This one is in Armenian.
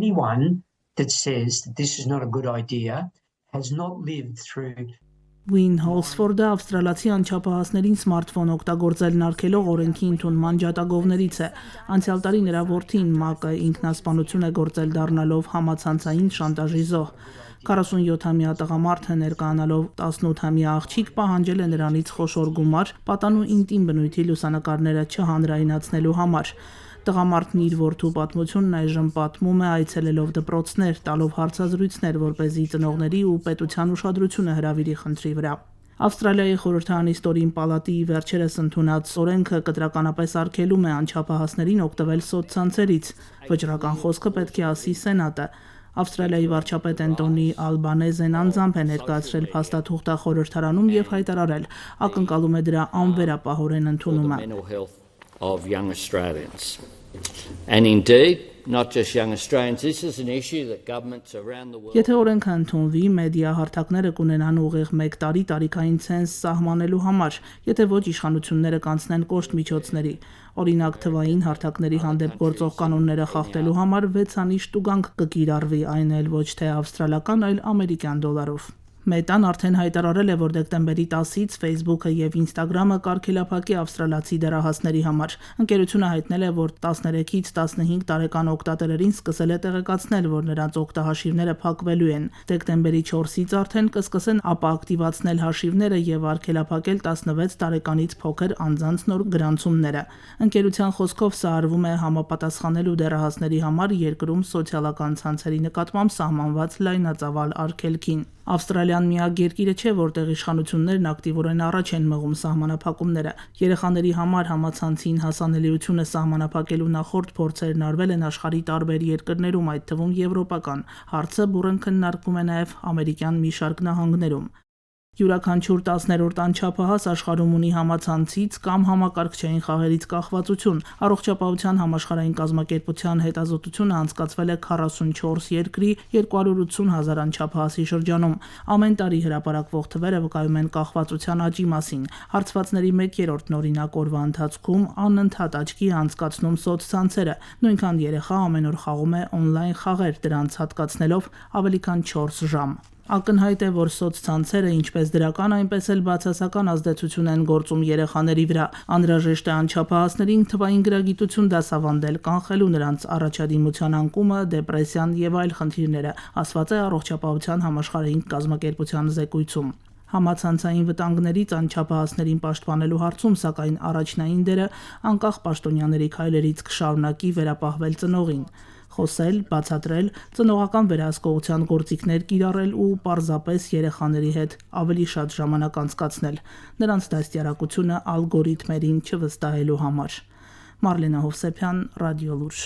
anyone that says that this is not a good idea has not lived through Win Holsford-ը ավստրալացի անչափահասներին սմարթֆոն օգտագործելն արգելող օրենքի ընդունման ջատագովներից է։ Անցյալ տարի նրա որդին Մակը ինքնասպանություն է գործել դառնալով համացանցային շանտաժի զոհ։ 47-ամյա տղամարդը ներկայանալով 18-ամյա աղջիկ պահանջել է նրանից խոշոր գումար պատանու ինտիմ բնույթի լուսանկարները չհանրայնացնելու համար։ Տղամարդն իր որդու պատմությունն այժմ պատմում է այցելելով դպրոցներ, տալով հարցազրույցներ, որպեսզի ծնողների ու պետության ուշադրությունը հրավիրի խնդրի վրա։ Ավստրալիայի խորհրդարանի ստորին պալատի վերջերս ընդունած օրենքը կտրականապես արգելում է անչափահասներին օգտվել սոցցանցերից։ Վճռական խոսքը պետք է ասի Սենատը։ Ավստրալիայի վարչապետ Անտոնի Ալբանեզեն անձամբ է ներկայացրել փաստաթուղթը խորհրդարանում եւ հայտարարել, ակնկալում է դրա անվերապահորեն ընդունումը։ Of young Australians. And indeed, not just young Australians, this is an issue that governments around the world. Եթե օրենքը ընդունվի, մեդիա հարթակները կունենան ուղիղ 1 տարի տարիքային ցենզ սահմանելու համար, եթե ոչ իշխանությունները կանցնեն կոշտ միջոցների։ Օրինակ, թվային հարթակների հանդեպ գործող կանոնները խախտելու համար 6-անիշ տուգանք կկիրառվի, այն էլ ոչ թե ավստրալական, այլ ամերիկյան դոլարով։ Մետան արդեն հայտարարել է, որ դեկտեմբերի 10-ից Facebook-ը եւ Instagram-ը կարգելափակի ավստրալացի դեռահասների համար։ Ընկերությունը հայտնել է, որ 13-ից 15 տարեկան օգտատերերին սկսել է տեղեկացնել, որ նրանց օգտահաշիվները փակվելու են։ Դեկտեմբերի 4-ից արդեն կսկսեն ապա ակտիվացնել հաշիվները եւ արգելափակել 16 տարեկանից փոքր անձանց նոր գրանցումները։ Ընկերության խոսքով սա արվում է համապատասխանելու դեռահասների համար երկրում սոցիալական ցանցերի նկատմամբ սահմանված լայնածավալ արգելքին։ Ավստրալիան միակ երկիրը չէ, որտեղ իշխանություններն ակտիվորեն առաջ են մղում սահմանափակումները։ Երեխաների համար համացանցին հասանելիությունը սահմանափակելու նախորդ փորձերն արվել են աշխարհի տարբեր երկրներում, այդ թվում եվրոպական։ Հարցը բուռն քննարկվում է նաև ամերիկյան մի շարք նահանգներում։ Յուրաքանչյուր 10-րդ անչափահաս աշխարհում ունի համացանցից կամ համակարգչային խաղերից կախվածություն։ Առողջապահության համաշխարհային կազմակերպության հետազոտությունը անցկացվել է 44 երկրի 280,000 անչափահասի շրջանում։ Ամեն տարի հրապարակվող թվերը վկայում են կախվածության աճի մասին։ Հարցվածների 1/3-ն օրինակ օրվա ընթացքում անընդհատ աչքի է անցկացնում սոցցանցերը։ Նույնքան երեխա ամեն օր խաղում է օնլայն խաղեր, դրանց հատկացնելով ավելի քան 4 ժամ։ Ակնհայտ է, որ սոցցանցերը ինչպես դրական, այնպես էլ բացասական ազդեցություն են գործում երեխաների վրա։ Անհրաժեշտ է անչափահասներին թվային գրագիտություն դասավանդել, կանխելու նրանց առաջադիմության անկումը, դեպրեսիան եւ այլ խնդիրները, ասված է Առողջապահության համաշխարհային կազմակերպության զեկույցում։ Համացանցային վտանգներից անչափահասներին պաշտպանելու հարցում, սակայն առաջնային դերը անկախ պաշտոնյաների քայլերից կշարունակի վերապահվել ծնողին։ Խոսել, բացատրել, ծնողական վերահսկողության գործիքներ կիրառել ու պարզապես երեխաների հետ ավելի շատ ժամանակ անցկացնել, նրանց դաստիարակությունը ալգորիթմերին չվստահելու համար։ Մարլենա Հովսեփյան, Ռադիոլուր։